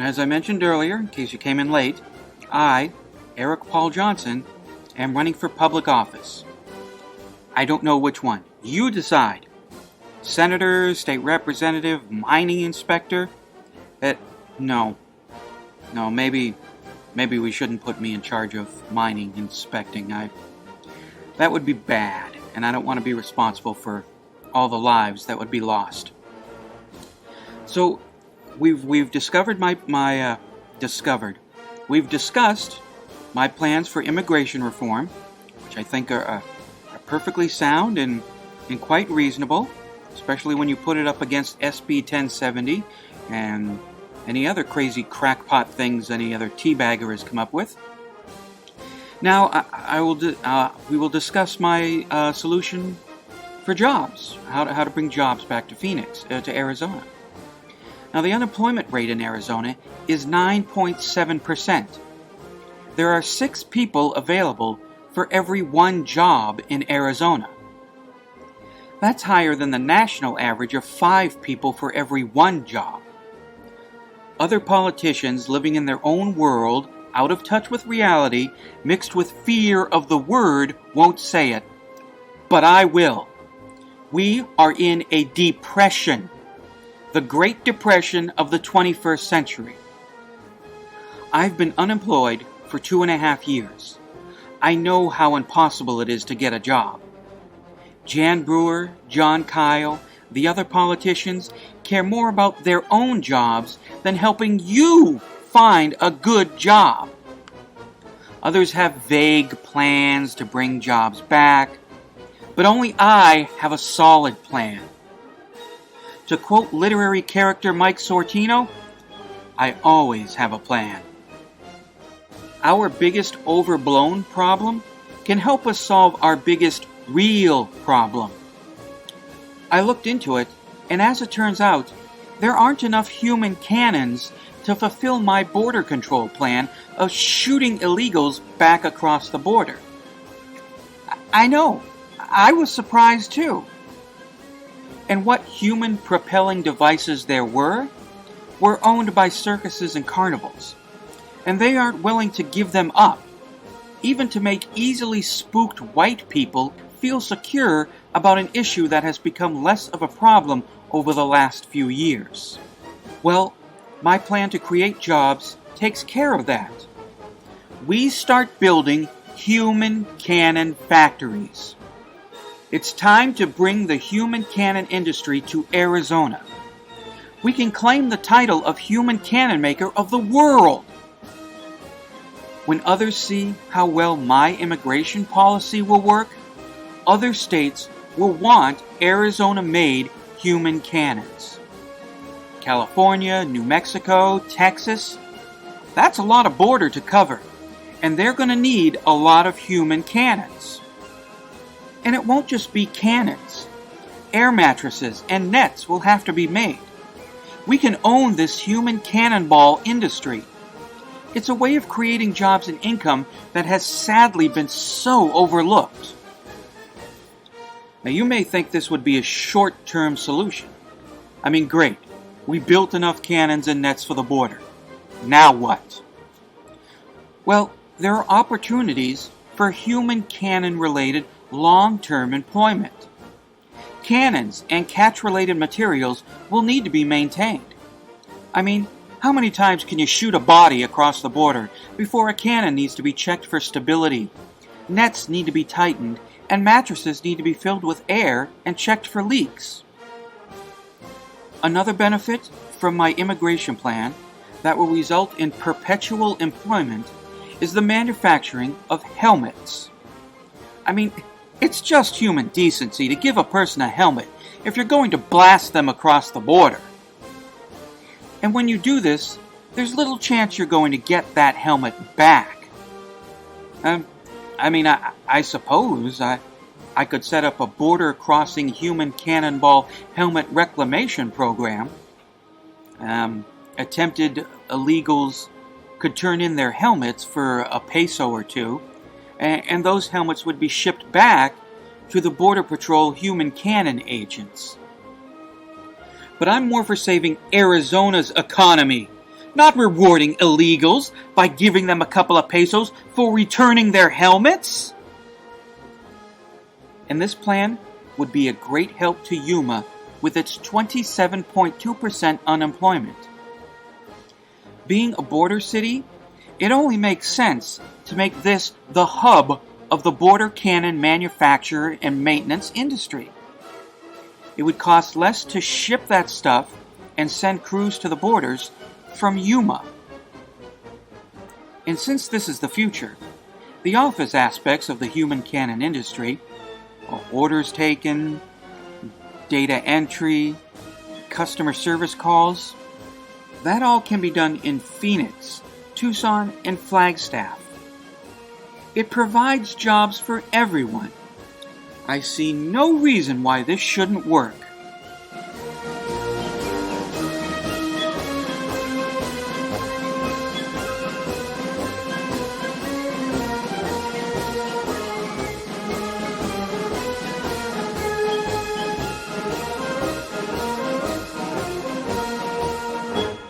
As I mentioned earlier, in case you came in late, I, Eric Paul Johnson, am running for public office. I don't know which one. You decide. Senator, state representative, mining inspector? No, maybe we shouldn't put me in charge of mining inspecting. That would be bad, and I don't want to be responsible for all the lives that would be lost. So, we've discovered We've discussed my plans for immigration reform, which I think are perfectly sound and quite reasonable, especially when you put it up against SB 1070 and any other crazy crackpot things any other teabagger has come up with. Now, we will discuss my solution for jobs, how to bring jobs back to Phoenix, to Arizona. Now, the unemployment rate in Arizona is 9.7%. There are 6 people available for every 1 job in Arizona. That's higher than the national average of 5 people for every 1 job. Other politicians living in their own world, out of touch with reality, mixed with fear of the word, won't say it. But I will. We are in a depression. The Great Depression of the 21st century. I've been unemployed for 2.5 years. I know how impossible it is to get a job. Jan Brewer, John Kyle, the other politicians care more about their own jobs than helping you find a good job. Others have vague plans to bring jobs back, but only I have a solid plan. To quote literary character Mike Sortino, I always have a plan. Our biggest overblown problem can help us solve our biggest real problem. I looked into it, and as it turns out, there aren't enough human cannons to fulfill my border control plan of shooting illegals back across the border. I know, I was surprised too. And what human propelling devices there were owned by circuses and carnivals. And they aren't willing to give them up, even to make easily spooked white people feel secure about an issue that has become less of a problem over the last few years. Well, my plan to create jobs takes care of that. We start building human cannon factories. It's time to bring the human cannon industry to Arizona. We can claim the title of human cannon maker of the world. When others see how well my immigration policy will work, other states will want Arizona-made human cannons. California, New Mexico, Texas, that's a lot of border to cover, and they're going to need a lot of human cannons. And it won't just be cannons. Air mattresses and nets will have to be made. We can own this human cannonball industry. It's a way of creating jobs and income that has sadly been so overlooked. Now, you may think this would be a short-term solution. I mean, great. We built enough cannons and nets for the border. Now what? Well, there are opportunities for human cannon-related long-term employment. Cannons and catch-related materials will need to be maintained. I mean, how many times can you shoot a body across the border before a cannon needs to be checked for stability? Nets need to be tightened, and mattresses need to be filled with air and checked for leaks. Another benefit from my immigration plan that will result in perpetual employment is the manufacturing of helmets. I mean, it's just human decency to give a person a helmet if you're going to blast them across the border. And when you do this, there's little chance you're going to get that helmet back. I suppose I could set up a border-crossing human cannonball helmet reclamation program. Attempted illegals could turn in their helmets for a peso or two, and those helmets would be shipped back to the Border Patrol human cannon agents. But I'm more for saving Arizona's economy, not rewarding illegals by giving them a couple of pesos for returning their helmets. And this plan would be a great help to Yuma with its 27.2% unemployment. Being a border city, it only makes sense to make this the hub of the border cannon manufacture and maintenance industry. It would cost less to ship that stuff and send crews to the borders from Yuma. And since this is the future, the office aspects of the human cannon industry, orders taken, data entry, customer service calls, that all can be done in Phoenix, Tucson, and Flagstaff. It provides jobs for everyone. I see no reason why this shouldn't work.